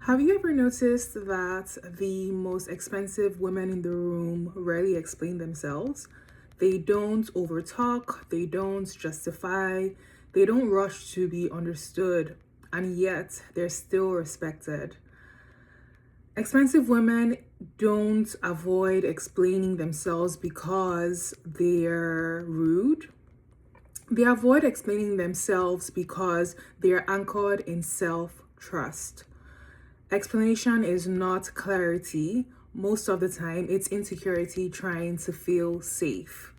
Have you ever noticed that the most expensive women in the room rarely explain themselves? They don't overtalk, they don't justify, they don't rush to be understood, and yet they're still respected. Expensive women don't avoid explaining themselves because they're rude. They avoid explaining themselves because they're anchored in self trust. Explanation is not clarity. Most of the time, it's insecurity trying to feel safe.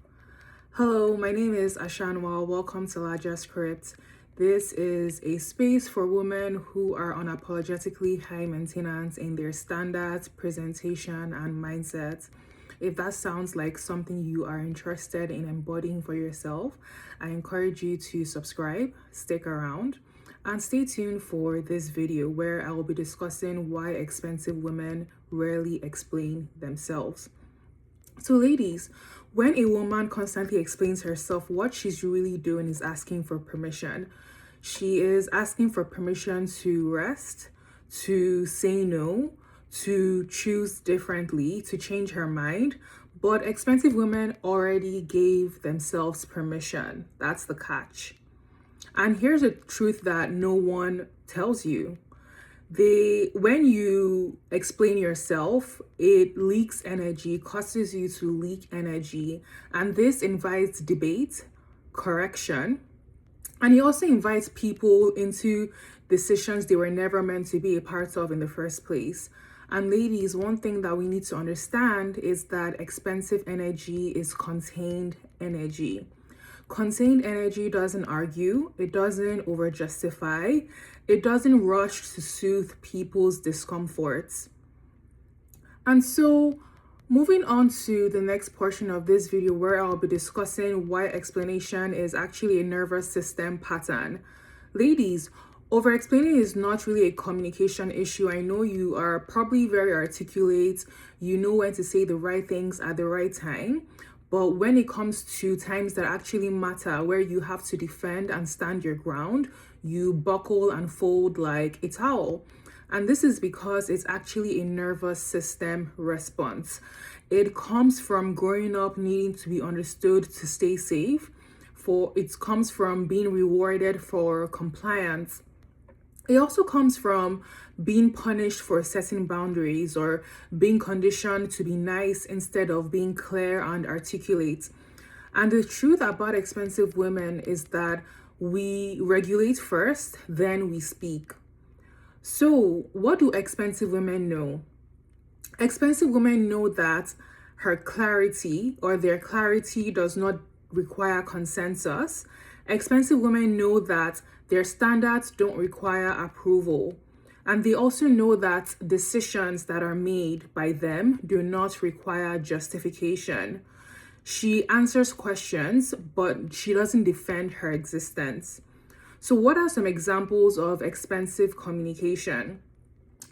Hello, my name is Ashanwa. Welcome to LAJA Script. This is a space for women who are unapologetically high maintenance in their standards, presentation, and mindset. If that sounds like something you are interested in embodying for yourself, I encourage you to subscribe, stick around, and stay tuned for this video where I will be discussing why expensive women rarely explain themselves. So ladies, when a woman constantly explains herself, what she's really doing is asking for permission. She is asking for permission to rest, to say no, to choose differently, to change her mind. But expensive women already gave themselves permission. That's the catch. And here's a truth that no one tells you. When you explain yourself, it leaks energy, causes you to leak energy, and this invites debate, correction, and it also invites people into decisions they were never meant to be a part of in the first place. And ladies, one thing that we need to understand is that expensive energy is contained energy. Contained energy doesn't argue, it doesn't over justify, it doesn't rush to soothe people's discomforts. And so, moving on to the next portion of this video where I'll be discussing why explanation is actually a nervous system pattern. Ladies, over explaining is not really a communication issue. I know you are probably very articulate, you know when to say the right things at the right time. But when it comes to times that actually matter, where you have to defend and stand your ground, you buckle and fold like a towel. And this is because it's actually a nervous system response. It comes from growing up needing to be understood to stay safe. It comes from being rewarded for compliance. It also comes from being punished for setting boundaries or being conditioned to be nice instead of being clear and articulate. And the truth about expensive women is that we regulate first, then we speak. So, what do expensive women know? Expensive women know that her clarity or their clarity does not require consensus. Expensive women know that their standards don't require approval. And they also know that decisions that are made by them do not require justification. She answers questions, but she doesn't defend her existence. So, what are some examples of expensive communication?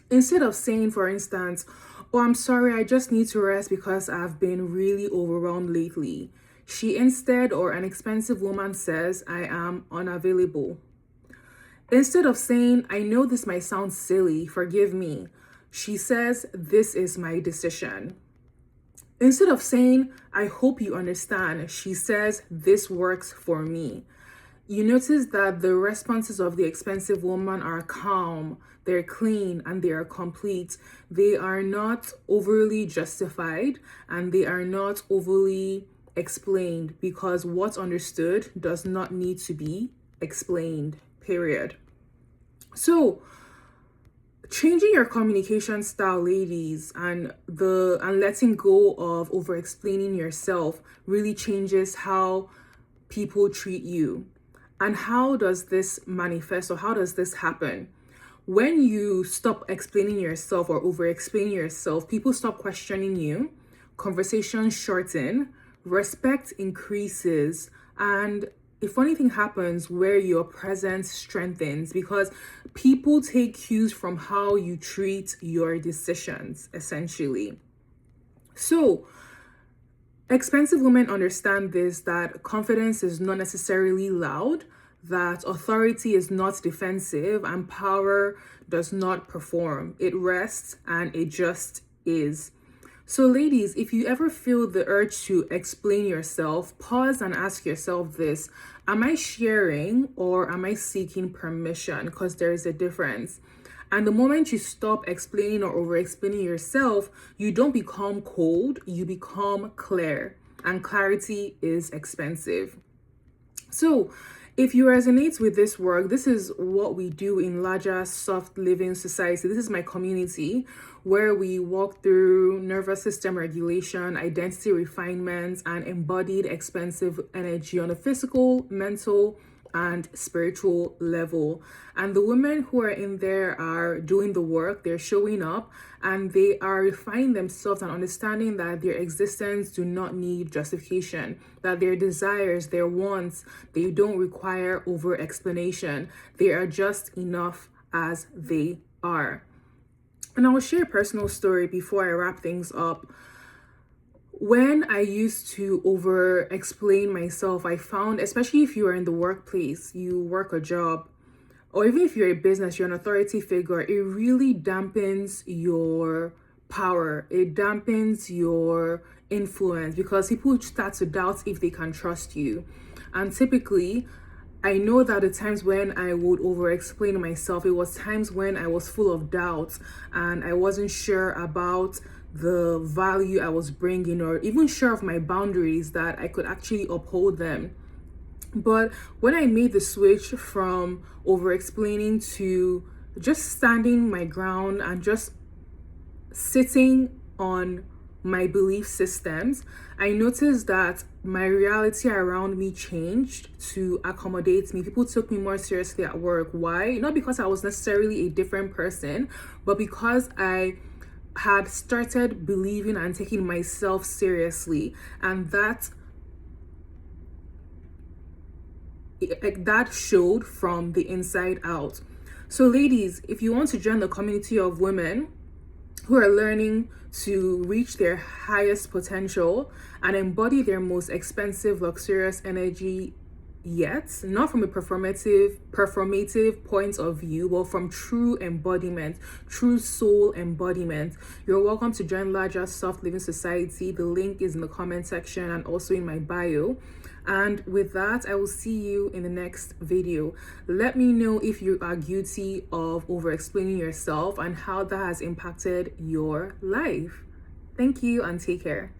Instead of saying, for instance, "Oh, I'm sorry, I just need to rest because I've been really overwhelmed lately," she instead, or an expensive woman says, "I am unavailable." Instead of saying, "I know this might sound silly, forgive me," she says, "This is my decision." Instead of saying, "I hope you understand," she says, "This works for me." You notice that the responses of the expensive woman are calm, they're clean, and they are complete. They are not overly justified and they are not overly explained because what's understood does not need to be explained, period. So, changing your communication style, ladies, and letting go of over explaining yourself really changes how people treat you. And how does this manifest, or how does this happen? When you stop explaining yourself or over explaining yourself, people stop questioning you, conversations shorten, respect increases, and a funny thing happens where your presence strengthens because people take cues from how you treat your decisions, essentially. So, expensive women understand this, that confidence is not necessarily loud, that authority is not defensive and power does not perform. It rests and it just is. So, ladies, if you ever feel the urge to explain yourself, pause and ask yourself this: am I sharing or am I seeking permission? Because there is a difference. And the moment you stop explaining or over explaining yourself, you don't become cold, you become clear. And clarity is expensive. So, if you resonate with this work, this is what we do in LAJA Soft Living Society. This is my community where we walk through nervous system regulation, identity refinement, and embodied expansive energy on a physical, mental, and spiritual level. And the women who are in there are doing the work, they're showing up, and they are refining themselves and understanding that their existence do not need justification, that their desires, their wants, they don't require over explanation. They are just enough as they are. And I will share a personal story before I wrap things up. When I used to over explain myself, I found, especially if you are in the workplace, you work a job, or even if you're a business, you're an authority figure, it really dampens your power. It dampens your influence because people start to doubt if they can trust you. And typically, I know that the times when I would over explain myself, it was times when I was full of doubt and I wasn't sure about the value I was bringing, or even sure of my boundaries that I could actually uphold them. But when I made the switch from over explaining to just standing my ground and just sitting on my belief systems, I noticed that my reality around me changed to accommodate me. People took me more seriously at work. Why? Not because I was necessarily a different person, but because I had started believing and taking myself seriously, and that showed from the inside out. So ladies, if you want to join the community of women who are learning to reach their highest potential and embody their most expensive, luxurious energy yet, not from a performative point of view, but from true embodiment, true soul embodiment, you're welcome to join LAJA Soft Living Society. The link is in the comment section and also in my bio. And with that, I will see you in the next video. Let me know if you are guilty of over explaining yourself and how that has impacted your life. Thank you and take care.